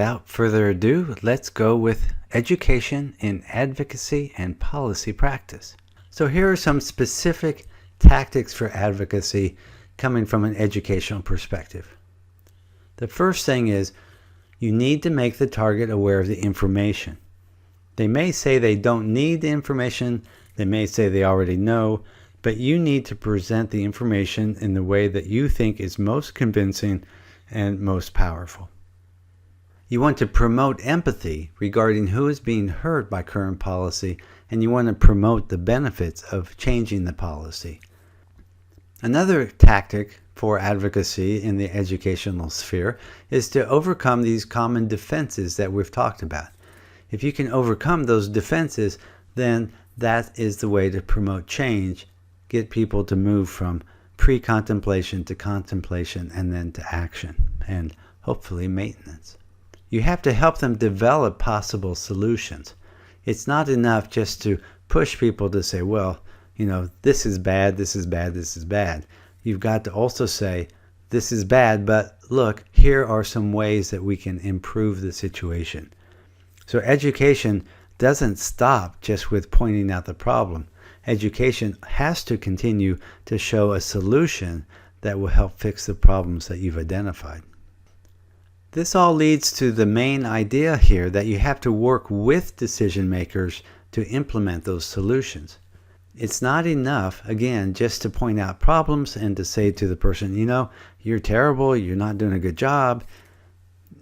without further ado, let's go with education in advocacy and policy practice. So here are some specific tactics for advocacy coming from an educational perspective. The first thing is you need to make the target aware of the information. They may say they don't need the information, they may say they already know, but you need to present the information in the way that you think is most convincing and most powerful. You want to promote empathy regarding who is being hurt by current policy, and you want to promote the benefits of changing the policy. Another tactic for advocacy in the educational sphere is to overcome these common defenses that we've talked about. If you can overcome those defenses, then that is the way to promote change, get people to move from pre-contemplation to contemplation and then to action, and hopefully maintenance. You have to help them develop possible solutions. It's not enough just to push people to say, well, this is bad, this is bad, this is bad. You've got to also say, this is bad, but look, here are some ways that we can improve the situation. So education doesn't stop just with pointing out the problem. Education has to continue to show a solution that will help fix the problems that you've identified. This all leads to the main idea here that you have to work with decision makers to implement those solutions. It's not enough, again, just to point out problems and to say to the person, you're terrible, you're not doing a good job.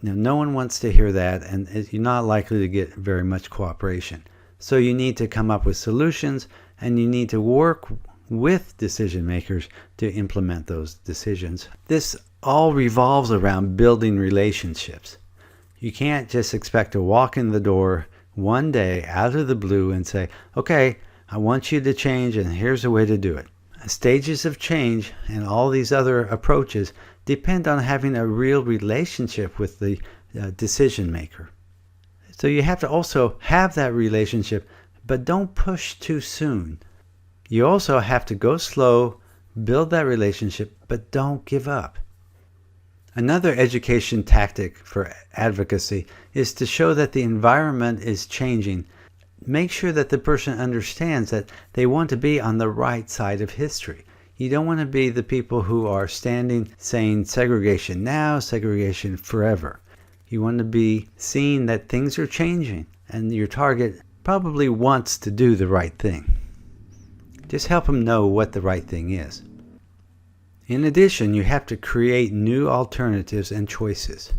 No one wants to hear that, and you're not likely to get very much cooperation. So you need to come up with solutions, and you need to work with decision makers to implement those decisions. This all revolves around building relationships. You can't just expect to walk in the door one day out of the blue and say, okay, I want you to change and here's a way to do it. Stages of change and all these other approaches depend on having a real relationship with the decision maker. So you have to also have that relationship, but don't push too soon. You also have to go slow, build that relationship, but don't give up. Another education tactic for advocacy is to show that the environment is changing. Make sure that the person understands that they want to be on the right side of history. You don't want to be the people who are standing saying segregation now, segregation forever. You want to be seeing that things are changing and your target probably wants to do the right thing. Just help them know what the right thing is. In addition, you have to create new alternatives and choices.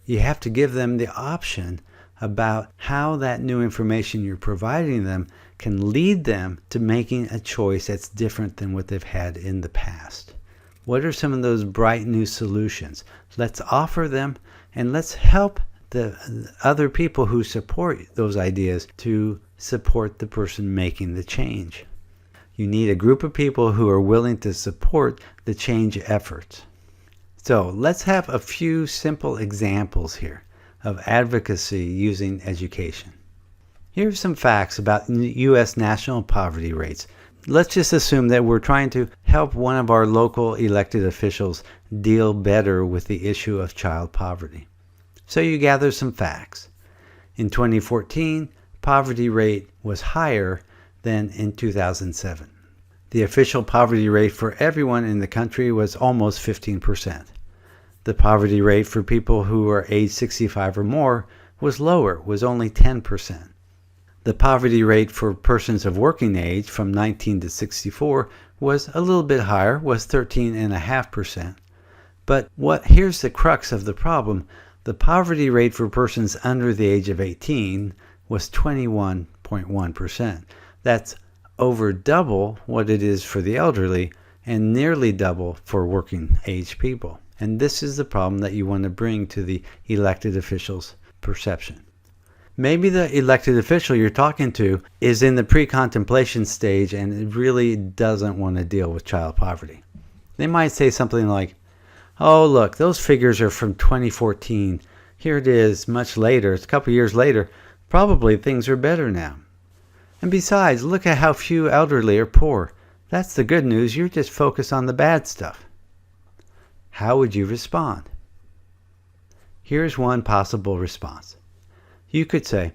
You have to give them the option about how that new information you're providing them can lead them to making a choice that's different than what they've had in the past. What are some of those bright new solutions? Let's offer them, and let's help the other people who support those ideas to support the person making the change. You need a group of people who are willing to support the change efforts. So let's have a few simple examples here of advocacy using education. Here are some facts about U.S. national poverty rates. Let's just assume that we're trying to help one of our local elected officials deal better with the issue of child poverty. So you gather some facts. In 2014, poverty rate was higher than in 2007. The official poverty rate for everyone in the country was almost 15%. The poverty rate for people who are age 65 or more was lower, was only 10%. The poverty rate for persons of working age from 19 to 64 was a little bit higher, was 13.5%. But here's the crux of the problem. The poverty rate for persons under the age of 18 was 21.1%. That's over double what it is for the elderly and nearly double for working age people. And this is the problem that you want to bring to the elected officials' perception. Maybe the elected official you're talking to is in the pre-contemplation stage and it really doesn't want to deal with child poverty. They might say something like, oh, look, those figures are from 2014. Here it is much later. It's a couple years later. Probably things are better now. And besides, look at how few elderly are poor. That's the good news. You're just focused on the bad stuff. How would you respond? Here's one possible response. You could say,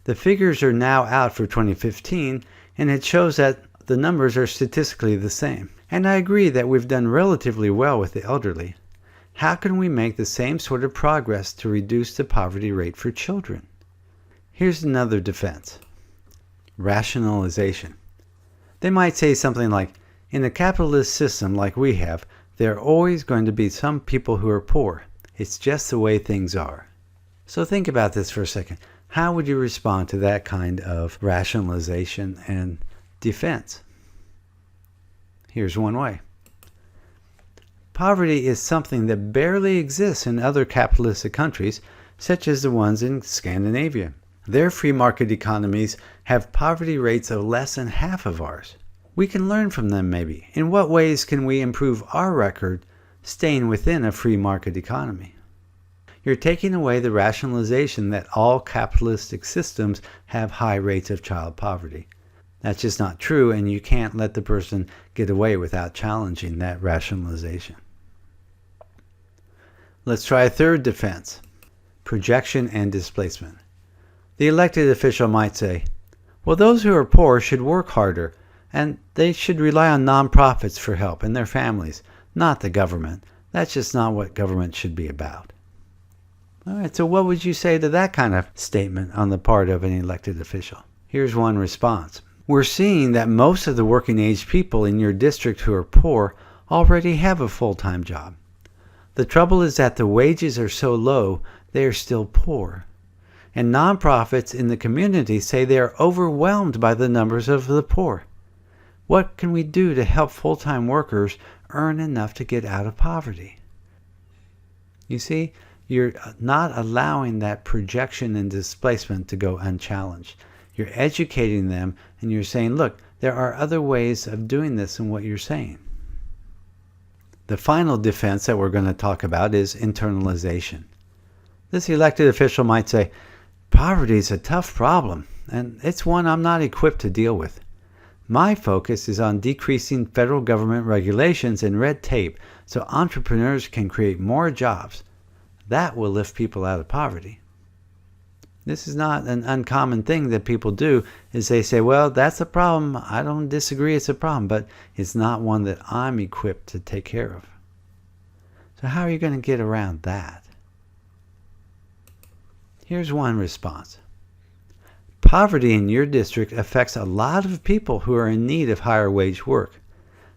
the figures are now out for 2015, and it shows that the numbers are statistically the same. And I agree that we've done relatively well with the elderly. How can we make the same sort of progress to reduce the poverty rate for children? Here's another defense. Rationalization. They might say something like, in a capitalist system like we have, there are always going to be some people who are poor. It's just the way things are. So think about this for a second. How would you respond to that kind of rationalization and defense? Here's one way. Poverty is something that barely exists in other capitalistic countries, such as the ones in Scandinavia. Their free market economies have poverty rates of less than half of ours. We can learn from them maybe. In what ways can we improve our record staying within a free market economy? You're taking away the rationalization that all capitalistic systems have high rates of child poverty. That's just not true, and you can't let the person get away without challenging that rationalization. Let's try a third defense. Projection and displacement. The elected official might say, well, those who are poor should work harder, and they should rely on nonprofits for help and their families, not the government. That's just not what government should be about. All right, so what would you say to that kind of statement on the part of an elected official? Here's one response. We're seeing that most of the working age people in your district who are poor already have a full-time job. The trouble is that the wages are so low, they are still poor. And nonprofits in the community say they are overwhelmed by the numbers of the poor. What can we do to help full-time workers earn enough to get out of poverty? You see, you're not allowing that projection and displacement to go unchallenged. You're educating them, and you're saying, look, there are other ways of doing this than what you're saying. The final defense that we're going to talk about is internalization. This elected official might say, poverty is a tough problem, and it's one I'm not equipped to deal with. My focus is on decreasing federal government regulations and red tape so entrepreneurs can create more jobs. That will lift people out of poverty. This is not an uncommon thing that people do, is they say, well, that's a problem. I don't disagree it's a problem, but it's not one that I'm equipped to take care of. So how are you going to get around that? Here's one response. Poverty in your district affects a lot of people who are in need of higher wage work.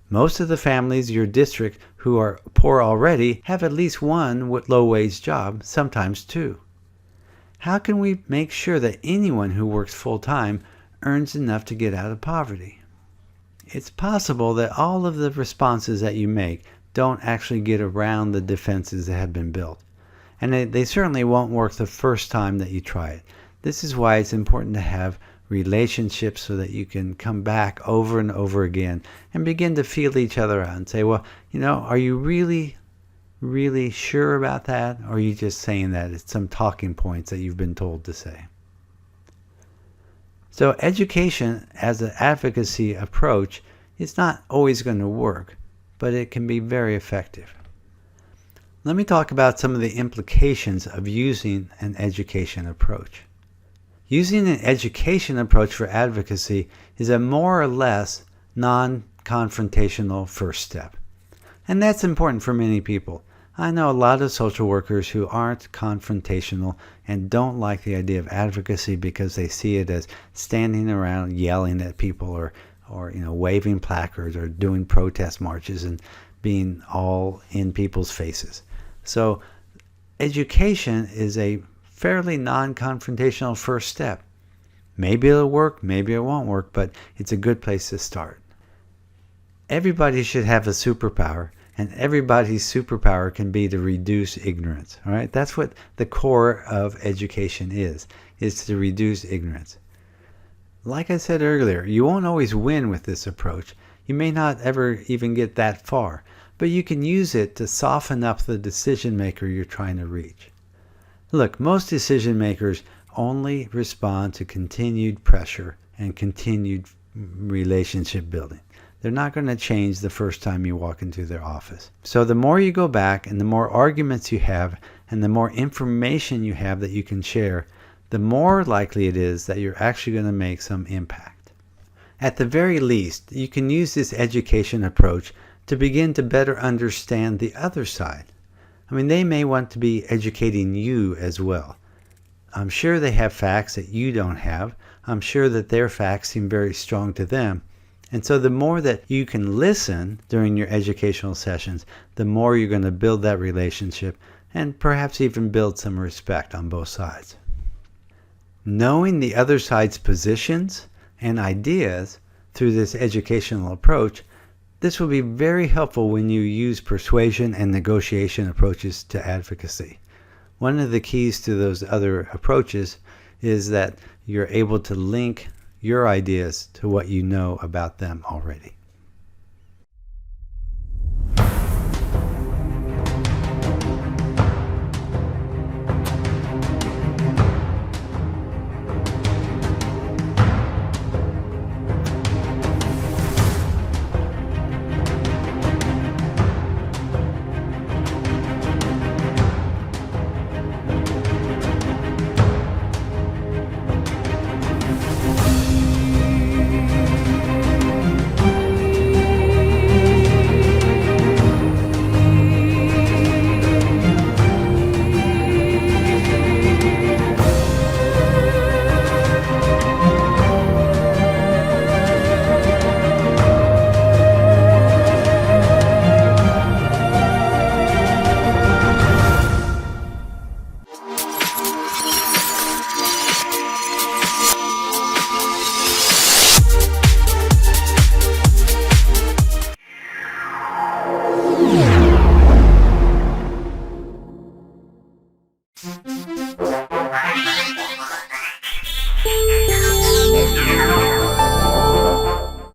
Most of the families in your district who are poor already have at least one low-wage job, sometimes two. How can we make sure that anyone who works full-time earns enough to get out of poverty? It's possible that all of the responses that you make don't actually get around the defenses that have been built. And they certainly won't work the first time that you try it. This is why it's important to have relationships so that you can come back over and over again and begin to feel each other out and say, well, are you really sure about that? Or are you just saying that it's some talking points that you've been told to say? So education as an advocacy approach is not always going to work, but it can be very effective. Let me talk about some of the implications of using an education approach. Using an education approach for advocacy is a more or less non-confrontational first step. And that's important for many people. I know a lot of social workers who aren't confrontational and don't like the idea of advocacy because they see it as standing around yelling at people or waving placards or doing protest marches and being all in people's faces. So education is a fairly non-confrontational first step. Maybe it'll work, maybe it won't work, but it's a good place to start. Everybody should have a superpower, and everybody's superpower can be to reduce ignorance. All right? That's what the core of education is to reduce ignorance. Like I said earlier, you won't always win with this approach. You may not ever even get that far, but you can use it to soften up the decision maker you're trying to reach. Look, most decision makers only respond to continued pressure and continued relationship building. They're not going to change the first time you walk into their office. So the more you go back and the more arguments you have and the more information you have that you can share, the more likely it is that you're actually going to make some impact. At the very least, you can use this education approach to begin to better understand the other side. I mean, they may want to be educating you as well. I'm sure they have facts that you don't have. I'm sure that their facts seem very strong to them. And so the more that you can listen during your educational sessions, the more you're going to build that relationship and perhaps even build some respect on both sides. Knowing the other side's positions and ideas through this educational approach, this will be very helpful when you use persuasion and negotiation approaches to advocacy. One of the keys to those other approaches is that you're able to link your ideas to what you know about them already.